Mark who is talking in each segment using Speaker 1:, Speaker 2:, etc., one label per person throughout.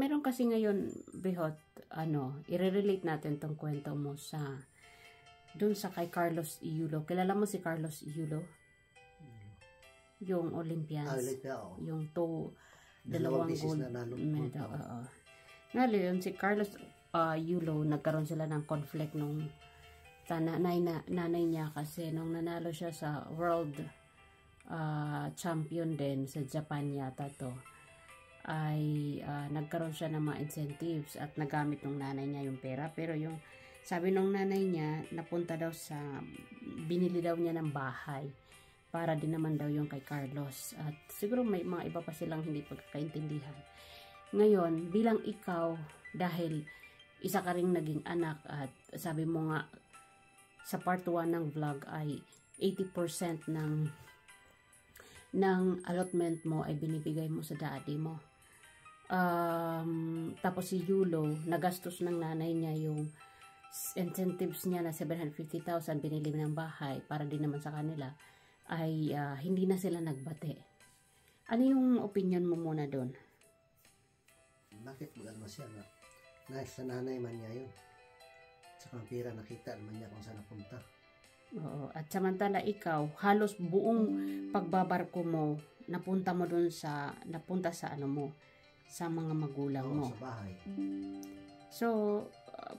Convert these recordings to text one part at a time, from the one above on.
Speaker 1: meron kasi ngayon, Bihot, i-relate natin tong kwento mo dun sa kay Carlos Yulo. Kilala mo si Carlos Yulo? Yung Olympians. Yung dalawang gold medal. Nalo yun, si Carlos Yulo, nagkaroon sila ng conflict nung nanay niya kasi nung nanalo siya sa world champion din sa Japan yata to, ay nagkaroon siya ng mga incentives at nagamit ng nanay niya yung pera. Pero yung sabi nung nanay niya, napunta daw binili daw niya ng bahay para din naman daw yung kay Carlos. At siguro may mga iba pa silang hindi pagkakaintindihan. Ngayon, bilang ikaw, dahil isa ka ring naging anak at sabi mo nga sa part 1 ng vlog ay 80% ng allotment mo ay binibigay mo sa daddy mo. Tapos si Yulo, nagastos ng nanay niya yung incentives niya na 750,000, binili ng bahay para din naman sa kanila, ay hindi na sila nagbate. Ano yung opinion mo muna doon?
Speaker 2: Bakit mo siya na sa nanay man niya yun? Sa pira nakita naman niya kung saan napunta.
Speaker 1: Oo, at samantala ikaw, halos buong pagbabarko mo, napunta sa ano mo, sa mga magulang mo.
Speaker 2: Sa bahay.
Speaker 1: So,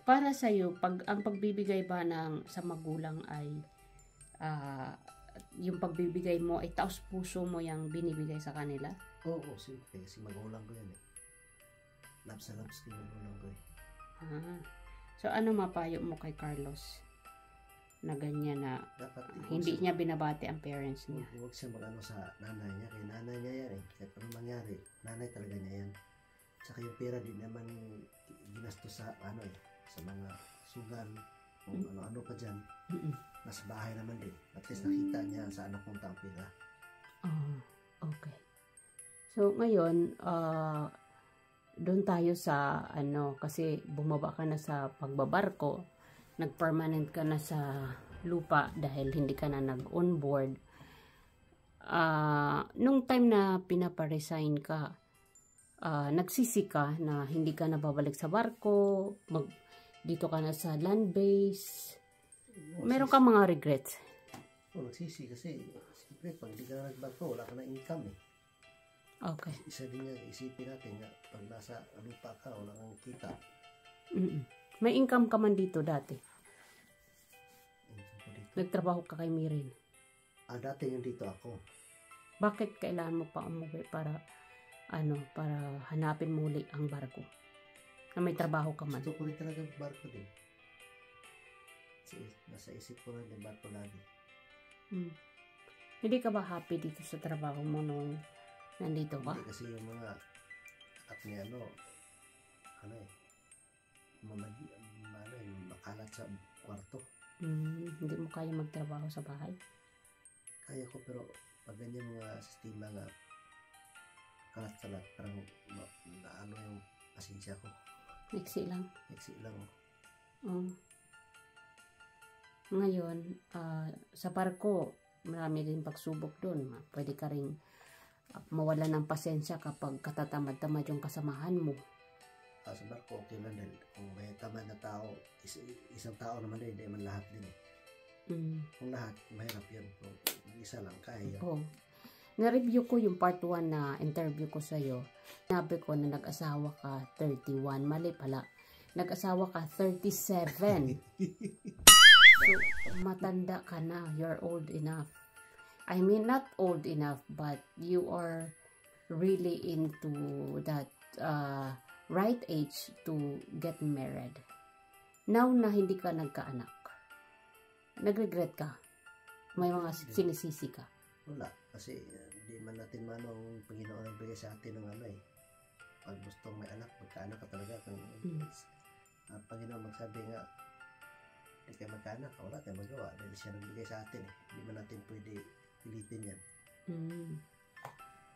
Speaker 1: para sa iyo, ang pagbibigay ba sa magulang ay yung pagbibigay mo ay taos puso mo yung binibigay sa kanila?
Speaker 2: Oo, siyempre. Kasi magulang ko yan eh. Labs na labs ko yung magulang ko eh.
Speaker 1: So, ano mapayo mo kay Carlos? Na ganyan na dapat, hindi niya binabati ang parents niya.
Speaker 2: Huwag siya mag-ano sa nanay niya. Kaya nanay niya yan eh. Kahit anong mangyari, nanay talaga niya yan. Tsaka yung pera din naman ginastos sa sa mga sugal, kung ano-ano pa dyan. Nasa bahay naman din. At least nakita niya saan napunta ang pera.
Speaker 1: Okay. So, ngayon, doon tayo sa kasi bumaba ka na sa pagbabarko, nag-permanent ka na sa lupa dahil hindi ka na nag-onboard. Nung time na pinaparesign ka, nagsisi ka na hindi ka na babalik sa barko, dito ka na sa land base. Meron ka mga regrets?
Speaker 2: Nagsisi kasi siyempre pag hindi ka na nagbarko, wala ka na income eh.
Speaker 1: Okay.
Speaker 2: Isa din nga, isipin natin nga, pag nasa lupa ka, wala kang kita.
Speaker 1: May income ka man dito dati? Nagtrabaho ka kay Mirin?
Speaker 2: Dati yung dito ako.
Speaker 1: Bakit kailangan mo pa umuwi para hanapin muli ang barko? Na may trabaho ka man?
Speaker 2: Gusto ko rin talaga barko din. Nasa isip ko rin yung barko lagi.
Speaker 1: Hindi ka ba happy dito sa trabaho mo nung nandito ka?
Speaker 2: Hindi kasi yung mga makalat sa kwarto.
Speaker 1: Hindi mo kaya magtrabaho sa bahay?
Speaker 2: Kaya ko, pero pag ganyan mga sistema nga kalat sa lahat, parang yung pasensya ko.
Speaker 1: Iksi lang?
Speaker 2: Iksi lang.
Speaker 1: Ngayon, sa barko, marami din pagsubok doon. Pwede ka rin mawala ng pasensya kapag katatamad-tamad yung kasamahan mo.
Speaker 2: Sa barko, okay lang dahil kung may tamad na tao, isang tao naman din, hindi man lahat din eh. Kung lahat, mahirap yun. Kung isa lang, kaya.
Speaker 1: Na-review ko yung part 1 na interview ko sa'yo. Sinabi ko na nag-asawa ka 31. Mali pala. Nag-asawa ka 37. So, matanda ka na. You're old enough. I mean, not old enough, but you are really into that right age to get married. Now na hindi ka nagkaanak, nag-regret ka? May mga sinisisi ka?
Speaker 2: Wala. Kasi hindi man natin manong Panginoon ang bigay sa atin ng pag gustong may anak, magkaanak ka talaga. Panginoon magsabi nga, hindi kayo magkaanak, wala tayong magawa dahil siya nagbigay sa atin eh. Hindi man natin pwede pilitin yan.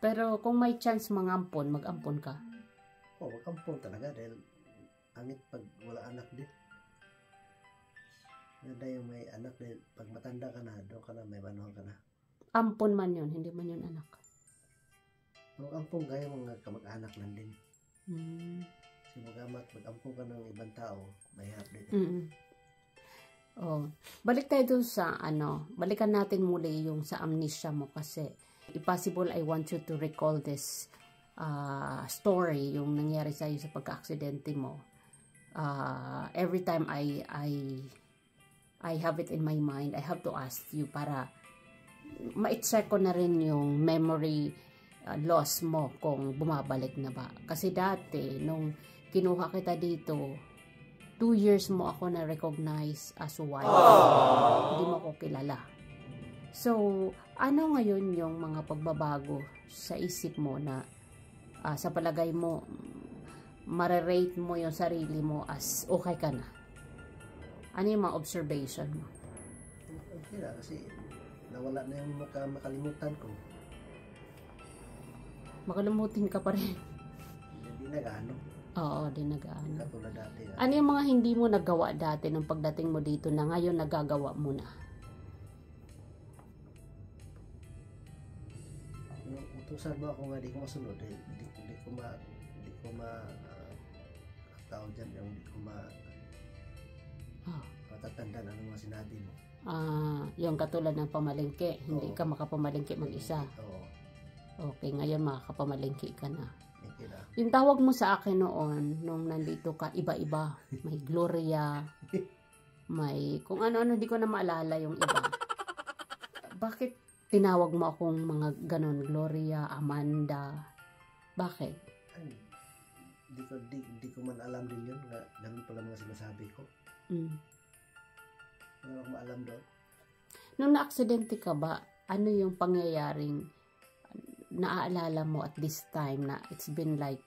Speaker 1: Pero kung may chance mag-ampon ka?
Speaker 2: Mag-ampon talaga dahil pangit pag wala anak din. Ganda yung may anak dahil pag matanda ka na, doon ka na, may manuhan ka na.
Speaker 1: Ampon man yun, hindi man yun anak.
Speaker 2: Mag-ampon kaya mga kamag-anak lang din. Kasi mag-ampo ka ng ibang tao, mahirap din.
Speaker 1: Mm. Oh, balik tayo dun sa balikan natin muli yung sa amnesia mo kasi if possible I want you to recall this story yung nangyari sa iyo sa pagka-aksidente mo. Every time I have it in my mind, I have to ask you para ma-check ko na rin yung memory loss mo kung bumabalik na ba. Kasi dati nung kinuha kita dito, 2 years mo ako na-recognize as wife. Hindi mo ako kilala. So, ano ngayon yung mga pagbabago sa isip mo na sa palagay mo, marerate mo yung sarili mo as okay ka na? Ano yung mga observation mo?
Speaker 2: Okay na, kasi nawala na yung makalimutan ko.
Speaker 1: Makalimutin ka pa rin.
Speaker 2: Hindi na gaano.
Speaker 1: Oo, di nag-ano.
Speaker 2: Katulad dati.
Speaker 1: Ano yung mga hindi mo nagawa dati nung pagdating mo dito na ngayon nagagawa mo na?
Speaker 2: Nung utusan mo ako nga, di ko masunod. Di ko tawag dyan, di ko matatanda na mga sinabi mo.
Speaker 1: Yung katulad ng pamalengke, hindi ka makapamalengke mag-isa.
Speaker 2: Oo.
Speaker 1: Okay, ngayon makakapamalengke ka na.
Speaker 2: Okay na.
Speaker 1: Yung tawag mo sa akin noon, nung nandito ka, iba-iba. May Gloria, may kung ano-ano, di ko na maalala yung iba. Bakit tinawag mo akong mga ganon? Gloria, Amanda. Bakit?
Speaker 2: Di ko man alam din yun. Ganun pala mga sinasabi ko. Wala akong maalam doon.
Speaker 1: Nung na-aksidente ka ba, ano yung pangyayaring naaalala mo at this time na it's been like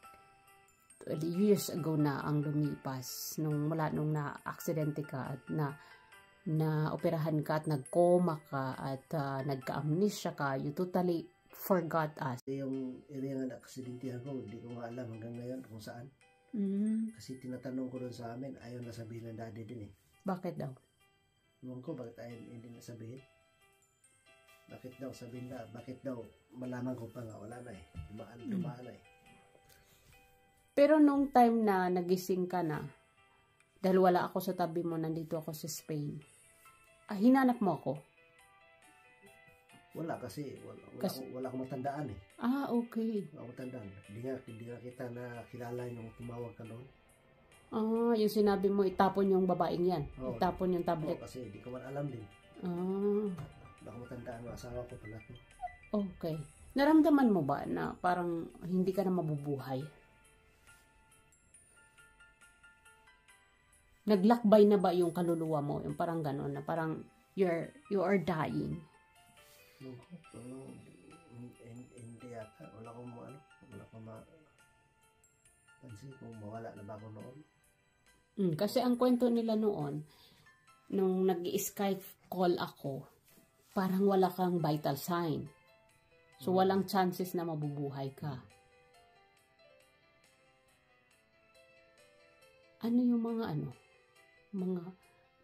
Speaker 1: years ago na ang lumipas mula nung na-aksidente ka at na operahan ka at nag-coma ka at nagka-amnesia ka, you totally forgot us.
Speaker 2: Yung area nga na-aksidentihan ko, hindi ko nga alam hanggang ngayon kung saan. Kasi tinatanong ko doon sa amin, ayaw na sabihin ng daddy din eh.
Speaker 1: Bakit daw?
Speaker 2: Ewan ko, bakit ayaw hindi nasabihin? Bakit daw sabihin na? Bakit daw malaman ko pa nga? Wala na eh. Dumaan na eh.
Speaker 1: Pero nung time na nagising ka na, dahil wala ako sa tabi mo, nandito ako sa Spain, hinanap mo ako?
Speaker 2: Wala kasi wala akong matandaan eh.
Speaker 1: Okay.
Speaker 2: Wala akong matandaan. Hindi nga kita na kilala yung tumawag ka doon.
Speaker 1: Yung sinabi mo, itapon yung babaeng yan.
Speaker 2: Oo.
Speaker 1: Itapon yung tablet.
Speaker 2: Kasi hindi ko man alam din. Wala akong matandaan. Asawa ko pala to.
Speaker 1: Okay. Naramdaman mo ba na parang hindi ka na mabubuhay? Naglakbay na ba yung kaluluwa mo? Yung parang gano'n na parang you are dying.
Speaker 2: Hindi yata. Wala akong pansin kung mawala na ba ako noon.
Speaker 1: Kasi ang kwento nila noon, nung nag-Skype call ako, parang wala kang vital sign. So, walang chances na mabubuhay ka. Ano yung mga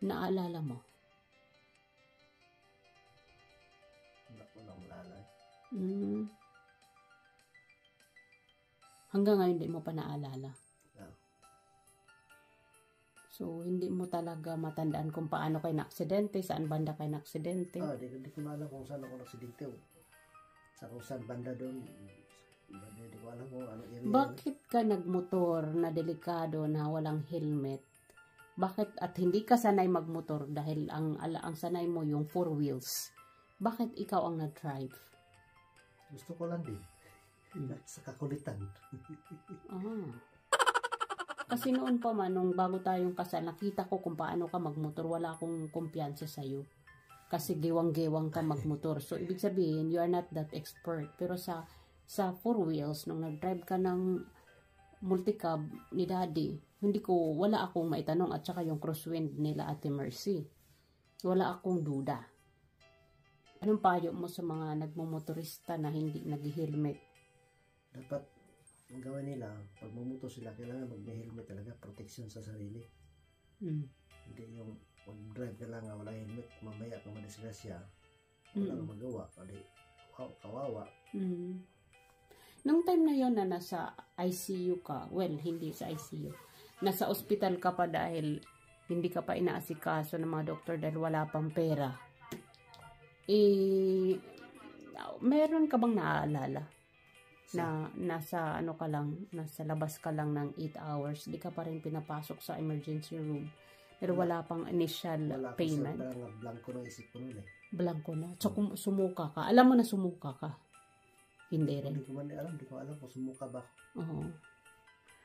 Speaker 1: naalala mo?
Speaker 2: Wala ko lang malala.
Speaker 1: Hanggang ngayon, hindi mo pa naalala.
Speaker 2: No.
Speaker 1: So, hindi mo talaga matandaan kung paano kayo na-aksidente, saan banda kayo na-aksidente.
Speaker 2: Di ko na alam kung saan ako na-aksidente. Kung saan banda doon. Hindi ko alam kung ano area.
Speaker 1: Bakit ka nagmotor na delikado na walang helmet? Bakit at hindi ka sanay magmotor dahil ang sanay mo yung 4 wheels? Bakit ikaw ang nag-drive?
Speaker 2: Gusto ko lang din. Sa kakulitan.
Speaker 1: Kasi noon pa man, nung bago tayong kasal, nakita ko kung paano ka magmotor. Wala akong kumpiyansa sa'yo. Kasi gewang-gewang ka magmotor. So, ibig sabihin, you are not that expert. Pero sa 4 wheels, nung nag-drive ka ng multicab ni Daddy, wala akong maitanong. At saka yung crosswind nila Ate Mercy. Wala akong duda. Anong payo mo sa mga nagmumotorista na hindi nag-helmet?
Speaker 2: Dapat ang gawin nila, pag mamuto sila, kailangan mag-helmet talaga, protection sa sarili. Hindi yung mag-drive ka lang, wala helmet, mamaya kung madisgrasya, wala kang magawa, kawawa.
Speaker 1: Nung time na yon na nasa ICU ka, well, hindi sa ICU, nasa ospital ka pa dahil hindi ka pa inaasikaso ng mga doktor dahil wala pang pera. Meron ka bang naaalala na nasa ano ka lang, nasa labas ka lang ng 8 hours, di ka pa rin pinapasok sa emergency room, pero wala pang initial payment?
Speaker 2: Wala, blanco ng isip ko nun eh.
Speaker 1: Blanco na. So, kung sumuka ka, alam mo na sumuka ka? Hindi rin.
Speaker 2: Hindi ko alam kung sumuka ba.
Speaker 1: Oo.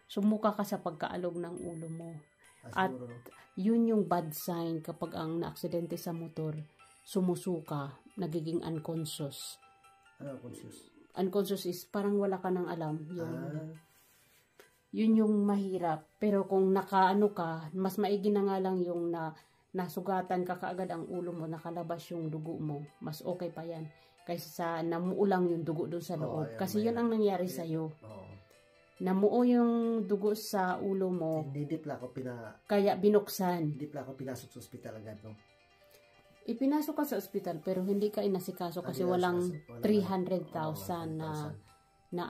Speaker 1: Sumuka ka sa pagkaalog ng ulo mo. At
Speaker 2: Siguro,
Speaker 1: yun yung bad sign kapag ang naaksidente sa motor, sumusuka, nagiging unconscious.
Speaker 2: ano, conscious?
Speaker 1: Unconscious is parang wala ka nang alam. Yun yung mahirap. Pero kung nakaano ka, mas maigi na nga lang yung nasugatan ka kaagad ang ulo mo, nakalabas yung dugo mo. Mas okay pa yan. Kaysa sa namuulang yung dugo doon sa loob.
Speaker 2: Ayan,
Speaker 1: kasi yun ang nangyari sa'yo.
Speaker 2: Oo.
Speaker 1: Namuo yung dugo sa ulo mo.
Speaker 2: Hindi pala ako
Speaker 1: Kaya binuksan.
Speaker 2: Hindi pala ako pinasok sa ospital agad, no?
Speaker 1: Ipinasok ka sa ospital pero hindi ka inasikaso kasi walang 300,000 na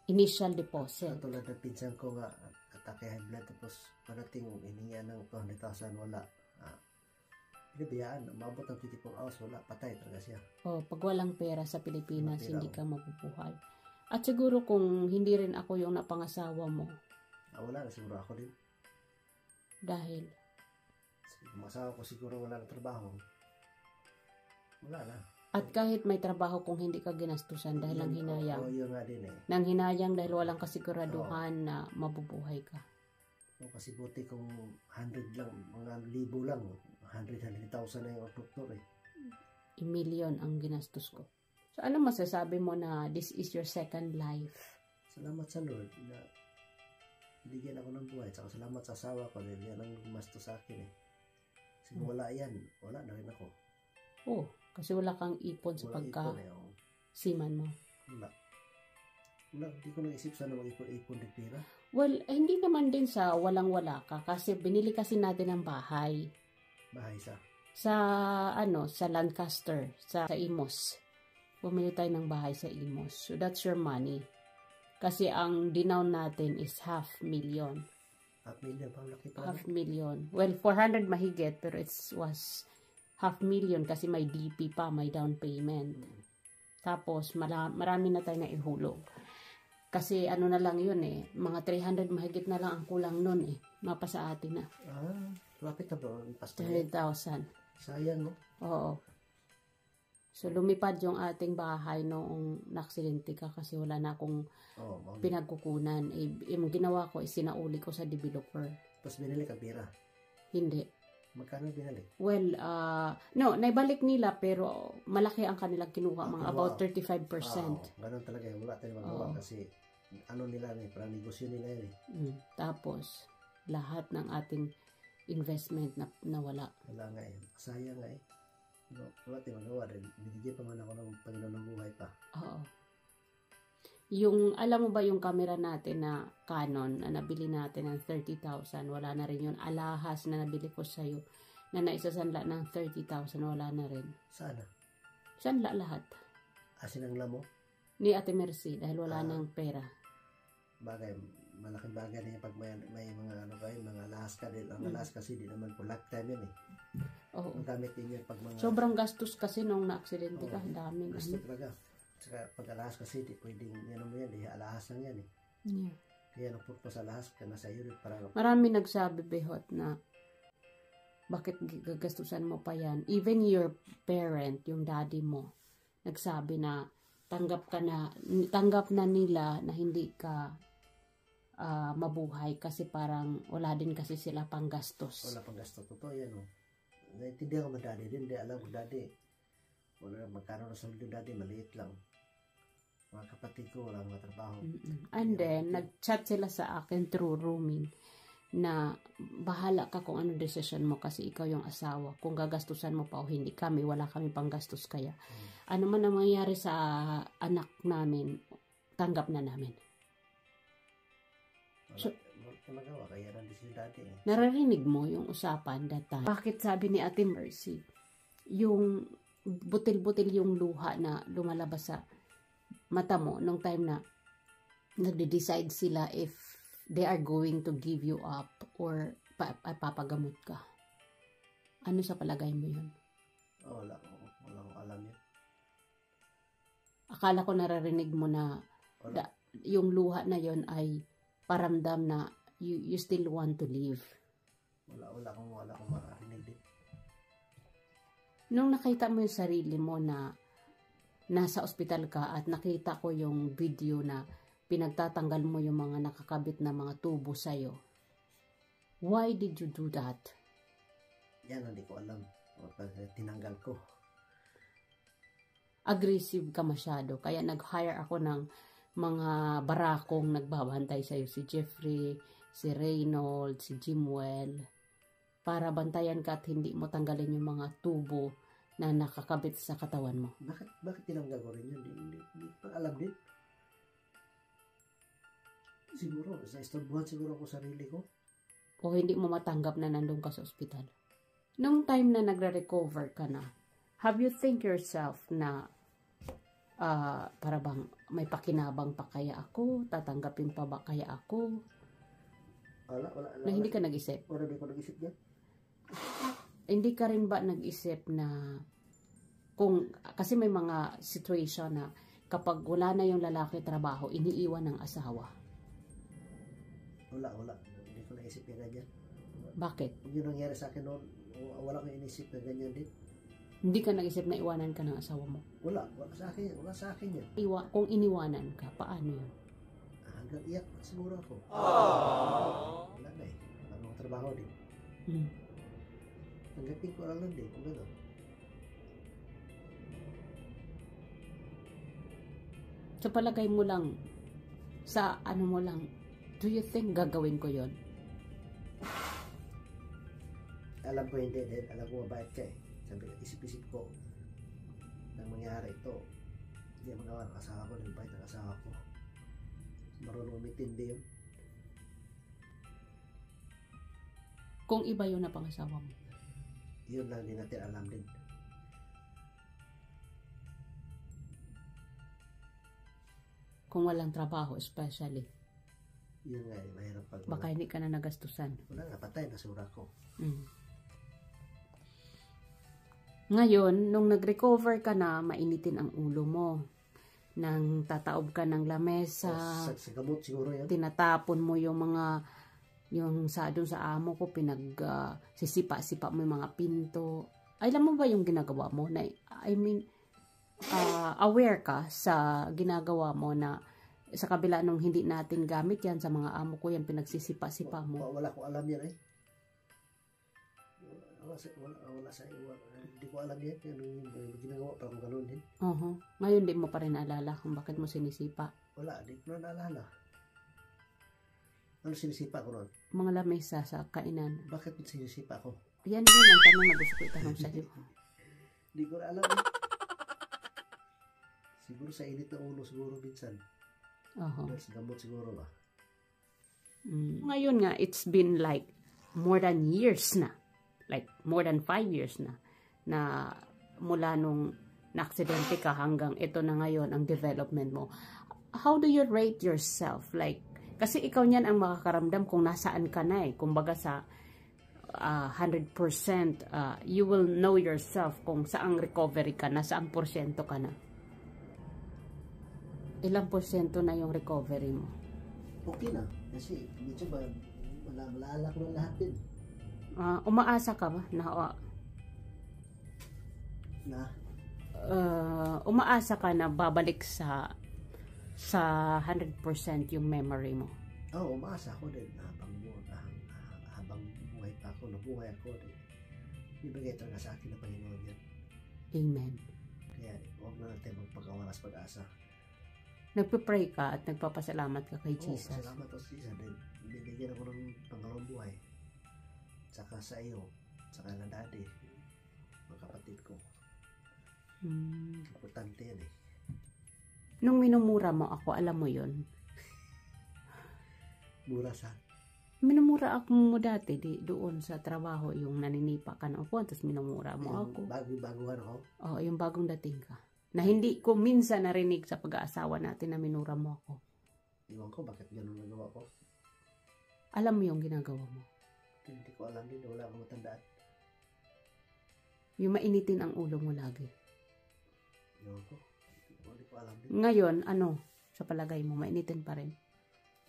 Speaker 1: initial deposit.
Speaker 2: Katulad ng pinsan ko nga, atake high blood, tapos parating hininga ng 200,000, wala. Pinabiyaan, umabot ng 24 hours, wala, patay talaga siya.
Speaker 1: Pag walang pera sa Pilipinas, hindi ka mabubuhay. At siguro kung hindi rin ako yung napangasawa mo.
Speaker 2: Wala na siguro ako din.
Speaker 1: Dahil?
Speaker 2: Yung asawa ko siguro wala na trabaho. Wala na.
Speaker 1: At kahit may trabaho kung hindi ka ginastusan dahil lang hinayang.
Speaker 2: Yun nga din eh.
Speaker 1: Nang hinayang dahil walang kasiguraduhan na mabubuhay ka.
Speaker 2: Kasi buti kung 100 lang, mga 1,000 lang, 100,000 na yung doktor eh.
Speaker 1: Million ang ginastos ko. So, ano masasabi mo na this is your second life?
Speaker 2: Salamat sa Lord na binigyan ako ng buhay. Saka salamat sa asawa ko dahil yan ang gumasto sa akin eh. Kasi kung wala yan, wala na rin ako.
Speaker 1: Kasi wala kang ipon sa siman mo.
Speaker 2: Wala. Hindi ko naisip sana mag-ipon ng pera.
Speaker 1: Well, hindi naman din sa walang-wala ka. Kasi binili kasi natin ng bahay.
Speaker 2: Bahay
Speaker 1: sa Lancaster, sa Imos. Bumili tayo ng bahay sa Imos. So, that's your money. Kasi ang dinown natin is 500,000.
Speaker 2: 500,000, pang laki pa.
Speaker 1: 500,000. Well, 400 mahigit, pero it was 500,000 kasi may DP pa, may down payment. Tapos, marami na tayo na ihulog. Kasi ano na lang yun eh, mga 300 mahigit na lang ang kulang nun eh. Mapa sa atin na.
Speaker 2: Lapit na ba?
Speaker 1: 300,000.
Speaker 2: Sayang, no?
Speaker 1: Oo. So, lumipad yung ating bahay noong naksidente ka kasi wala na akong pinagkukunan. Yung ginawa ko, sinauli ko sa developer.
Speaker 2: Tapos binili ka pera?
Speaker 1: Hindi.
Speaker 2: Magkano binili?
Speaker 1: Well, no, naibalik nila pero malaki ang kanilang kinuha, mga about 35%.
Speaker 2: Ganun talaga, wala tayong magawa kasi ano nila eh, parang negosyo nila yun eh.
Speaker 1: Tapos, lahat ng ating investment na nawala.
Speaker 2: Wala nga eh. Sayang nga eh. No, wala tayong magawa dahil binigyan pa man ako ng Panginoon ng buhay pa.
Speaker 1: Oo. Yung, alam mo ba yung camera natin na Canon na nabili natin ng 30,000, wala na rin yun. Alahas na nabili ko sa'yo na naisasanla ng 30,000, wala na rin.
Speaker 2: Sana?
Speaker 1: Sanla lahat.
Speaker 2: Sinangla mo?
Speaker 1: Ni Ate Mercy dahil wala nang pera.
Speaker 2: Bagay, malaking bagay na yung pag may mga ano kayo, mga alahas ka. Ang alahas kasi di naman po lifetime yun eh.
Speaker 1: Oo.
Speaker 2: Ang gamit din yun pag mga...
Speaker 1: Sobrang gastos kasi nung na-aksidente ka, daming
Speaker 2: gusto talaga. Saka pag alahas kasi, di pwedeng yan mo yan, di alahas lang yan eh.
Speaker 1: Yeah.
Speaker 2: Kaya ang purpose alahas ka nasa iyo para...
Speaker 1: Marami nagsabi, Behot, na bakit gagastusan mo pa yan? Even your parent, yung daddy mo, nagsabi na tanggap na nila na hindi ka mabuhay kasi parang wala din kasi sila pang gastos.
Speaker 2: Wala pang gastos. Totoo yan o. Naintindihan ko man daddy din, di alam ko daddy. Wala magkano na sweldo daddy, maliit lang. Mga kapatid ko walang matrabaho.
Speaker 1: And then, nag-chat sila sa akin through rooming na bahala ka kung ano decision mo kasi ikaw yung asawa. Kung gagastusan mo pa o hindi, kami, wala kami pang gastos kaya. Ano man ang mangyayari sa anak namin, tanggap na namin.
Speaker 2: Wala magawa, kaya nandun si daddy eh.
Speaker 1: Nararinig mo yung usapan that time. Bakit sabi ni Ate Mercy, yung butil-butil yung luha na lumalabas sa mata mo, nung time na nagde-decide sila if they are going to give you up or papagamot ka. Ano sa palagay mo yun?
Speaker 2: Wala akong alam yun.
Speaker 1: Akala ko naririnig mo na
Speaker 2: Wala.
Speaker 1: yung luha na yon ay paramdam na you still want to live.
Speaker 2: Wala akong marinig din.
Speaker 1: Nung nakita mo yung sarili mo na nasa ospital ka at nakita ko yung video na pinagtatanggal mo yung mga nakakabit na mga tubo sa'yo, why did you do that?
Speaker 2: Yan, hindi ko alam. Tinanggal ko.
Speaker 1: Aggressive ka masyado. Kaya nag-hire ako ng mga barakong nagbabantay sa'yo. Si Jeffrey, si Reynold, si Jimwell. Para bantayan ka at hindi mo tanggalin yung mga tubo na nakakabit sa katawan mo.
Speaker 2: Bakit tinanggal ko rin yun? Hindi pa alam din. Siguro, sa istorbuhan siguro ako sarili ko.
Speaker 1: O hindi mo matanggap na nandun ka sa ospital. Nung time na nagre-recover ka na, have you think yourself na para bang may pakinabang pa kaya ako? Tatanggapin pa ba kaya ako?
Speaker 2: Wala.
Speaker 1: Na hindi ka nag-isip?
Speaker 2: Wala, hindi ko nag-isip yan.
Speaker 1: Hindi ka rin ba nag-isip na kasi may mga situation na kapag wala na yung lalaki trabaho, iniiwan ng asawa.
Speaker 2: Wala. Hindi ko naisip yung ganyan.
Speaker 1: Bakit?
Speaker 2: Yung nangyari sa akin noon, wala akong inisip na ganyan din.
Speaker 1: Hindi ka nag-isip na iwanan ka ng asawa mo?
Speaker 2: Wala sa akin yan.
Speaker 1: Kung iniwanan ka, paano yun?
Speaker 2: Hanggang iyak siguro ako. Wala na eh. Wala akong trabaho din. Tanggapin ko lang din kung gano'n.
Speaker 1: Sa palagay mo lang, sa ano mo lang, do you think gagawin ko yon?
Speaker 2: Alam ko hindi din. Alam ko mabait ka eh. Sabi, isip-isip ko nang mangyari ito. Hindi magawa ng asawa ko. Nagbayad ng asawa ko. Marunong umitindi yun.
Speaker 1: Kung iba yun na pangasawa mo.
Speaker 2: Yun lang din natin alam din.
Speaker 1: Kung walang trabaho, especially.
Speaker 2: Yun nga, mahirap pag
Speaker 1: Baka hindi ka na nagastusan.
Speaker 2: wala nga, patay, nasura ko.
Speaker 1: Ngayon, nung nag-recover ka na, mainitin ang ulo mo. Nang tataob ka ng lamesa.
Speaker 2: Sa gamot siguro yan.
Speaker 1: Tinatapon mo yung mga, yung doon sa amo ko, sisipa-sipa mo yung mga pinto. Alam mo ba yung ginagawa mo? Aware ka sa ginagawa mo na sa kabila nung hindi natin gamit yan, sa mga amo ko yan, pinagsisipa-sipa mo.
Speaker 2: Wala ko alam yan eh. Hindi ko alam yan. Ginagawa pa akong gano'n din.
Speaker 1: Ngayon di mo pa rin naalala kung bakit mo sinisipa.
Speaker 2: Wala, di ko na naalala. Ano sinisipa ko nun?
Speaker 1: Mga lamesa sa kainan.
Speaker 2: Bakit sinisipa ko?
Speaker 1: Yan din ang tanong na gusto ko itanong sa'yo.
Speaker 2: Hindi ko na alam eh. Siguro sa init na ulo siguro minsan. Dahil sa gamot siguro ba?
Speaker 1: Ngayon nga, it's been like more than years na. Like more than 5 years na mula nung na-aksidente ka hanggang ito na ngayon ang development mo. How do you rate yourself? Like, kasi ikaw niyan ang makakaramdam kung nasaan ka na eh. Kumbaga sa 100%, you will know yourself kung saang recovery ka na, saang porsyento ka na. Ilang porsyento na yung recovery mo?
Speaker 2: Okay na. Kasi medyo malala ko na lahat din.
Speaker 1: Umaasa ka ba umaasa ka na babalik sa 100% yung memory mo?
Speaker 2: Oo, umaasa ako din habang buhay pa ako, nabuhay ako din. Bibigay talaga sa akin ng Panginoon yan.
Speaker 1: Amen.
Speaker 2: Kaya huwag na natin magpagawalas pag-asa.
Speaker 1: Nagpe-pray ka at nagpapasalamat ka kay Jesus.
Speaker 2: Salamat o Jesus. Bibigyan ako ng pangalawang buhay. Saka sa iyo, saka na daddy, mga kapatid ko. Importante yan eh.
Speaker 1: Nung minumura mo ako, alam mo yun?
Speaker 2: Mura sa?
Speaker 1: Minumura ako mo dati, doon sa trabaho, yung naninipa ka ng upuan, tapos minumura mo ako.
Speaker 2: Bago-baguhan ako?
Speaker 1: Oo, yung bagong dating ka. Na hindi ko minsan narinig sa pag-aasawa natin na minura mo ako.
Speaker 2: Iwan ko, bakit ganun nagawa ko?
Speaker 1: Alam mo yung ginagawa mo.
Speaker 2: Hindi ko alam din, wala akong matandaan.
Speaker 1: Yung mainitin ang ulo mo lagi.
Speaker 2: Iwan ko, hindi ko alam din.
Speaker 1: Ngayon, ano, sa palagay mo, mainitin pa rin?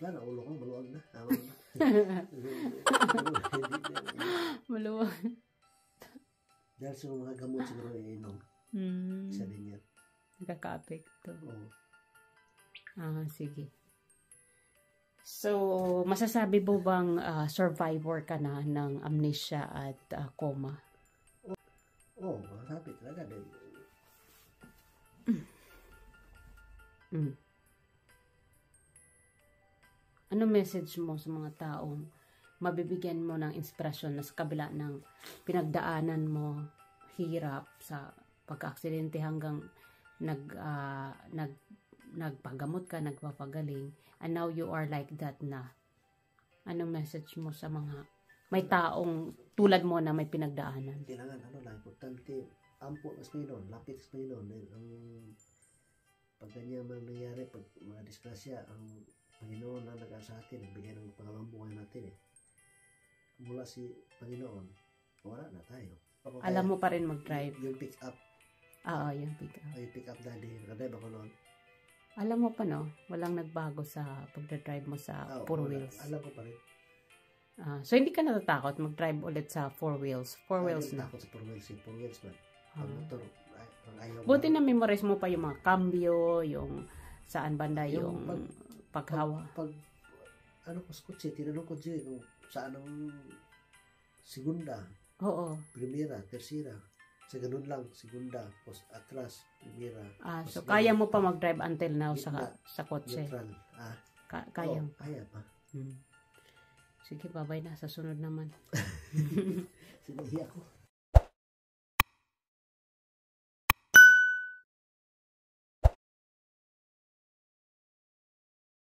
Speaker 2: Wala na, ulo ko, maluwag na. Awan na.
Speaker 1: Maluwag.
Speaker 2: Dahil sa mga gamot siguro iinom. Isa din yan.
Speaker 1: Nakaka-apekto.
Speaker 2: Oo.
Speaker 1: Sige. So, masasabi mo bang survivor ka na ng amnesia at coma?
Speaker 2: Oo, masasabi talaga.
Speaker 1: Ano message mo sa mga taong mabibigyan mo ng inspirasyon na sa kabila ng pinagdaanan mo, hirap sa pagka-aksidente hanggang nagpagamot ka, nagpapagaling, and now you are like that na. Ano message mo sa mga may taong tulad mo na may pinagdaanan?
Speaker 2: Kailangan, importante, ampo sa Panginoon, lapit sa Panginoon. Ang pag ganyan man nangyari, pag mga disgrasya, ang Panginoon na nag sa atin, bigay ng pangalawang buhay natin Mula si Panginoon, wala na tayo.
Speaker 1: Alam mo pa rin mag-drive?
Speaker 2: Yung pick up.
Speaker 1: Oo, yung pick up.
Speaker 2: Yung pick up daddy, nakadrive ako noon.
Speaker 1: Alam mo pa no, walang nagbago sa pagdadrive mo sa 4 wheels.
Speaker 2: Alam ko pa rin.
Speaker 1: So hindi ka natatakot mag-drive ulit sa 4 wheels? 4 wheels na?
Speaker 2: Takot sa 4 wheels, 4 wheels man. Ang motor, ayaw.
Speaker 1: Buti na memorize mo pa yung mga cambio, yung saan banda yung paghawa.
Speaker 2: Pag kutsi, tinanong ko siya kung saan ang segunda,
Speaker 1: Oo.
Speaker 2: primera, tercera. Sa ganun lang, segunda, atras, primera.
Speaker 1: So kaya mo pa mag-drive until now sa kotse?
Speaker 2: Neutral.
Speaker 1: Kaya.
Speaker 2: Kaya pa.
Speaker 1: Sige, babay na. Sa sunod naman.
Speaker 2: Sinahiya ko.